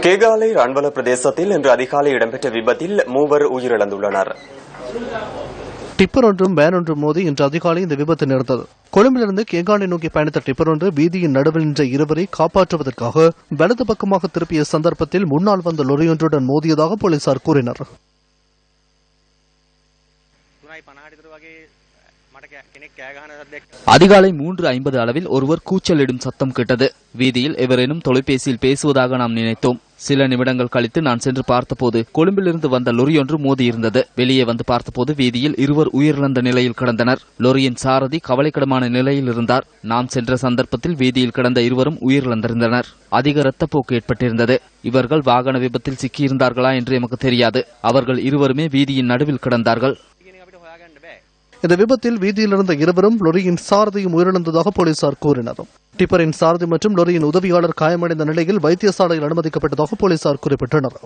கேகாலை ரன்வல பிரதேசத்தில் இன்று அதிகாலை இடம்பெற்ற விபத்தில் 3 உயிரிழந்துள்ளனர். டிப்பர் ஒன்றும் வேன் ஒன்றும் மோதி இன்று அதிகாலை இந்த விபத்து நேர்ந்தது. கொழும்பிலிருந்து கேகாலை நோக்கி பயணித்த டிப்பர் ஒன்று வீதியின் நடுவில் நின்ற இருவரை காப்பாற்றுவதற்காக வலது பக்கமாக திருப்பிய சந்தர்ப்பத்தில் முன்னால் வந்த லொரியொன்றுடன் மோதியதாக போலீசார் கூறினர். அதிகாலை 3:50 அளவில் ஒருவர் கூச்சலிடும் சத்தம் கேட்டது. வீதியில் எவரேனும் தொலைபேசியில் பேசுவதாக நாம் நினைத்தோம். சில நிமிடங்கள் கழித்து நான் சென்று பார்த்தபோது கொழும்பிலிருந்து வந்த லொரியொன்று மோதியிருந்தது. வெளியே வந்து பார்த்தபோது வீதியில் இருவர் உயிரிழந்த நிலையில் கிடந்தனர். லொரியின் சாரதி கவலைக்கிடமான நிலையில் இருந்தார். நாம் சென்ற சந்தர்ப்பத்தில் வீதியில் கிடந்த இருவரும் உயிரிழந்திருந்தனர். அதிக இரத்தப்போக்கு ஏற்பட்டிருந்தது. இவர்கள் வாகன விபத்தில் சிக்கியிருந்தார்களா என்று எமக்கு தெரியாது. அவர்கள் இருவருமே வீதியின் நடுவில் கிடந்தார்கள். இந்த விபத்தில் வீதியில் இருந்த இருவரும் லொரியின் சாரதியும் உயிரிழந்ததாக போலீசார் கூறினர். டிப்பரின் சாரதி மற்றும் லொரியின் உதவியாளர் காயமடைந்த நிலையில் வைத்தியசாலையில் அனுமதிக்கப்பட்டதாக போலீசார் குறிப்பிட்டனர்.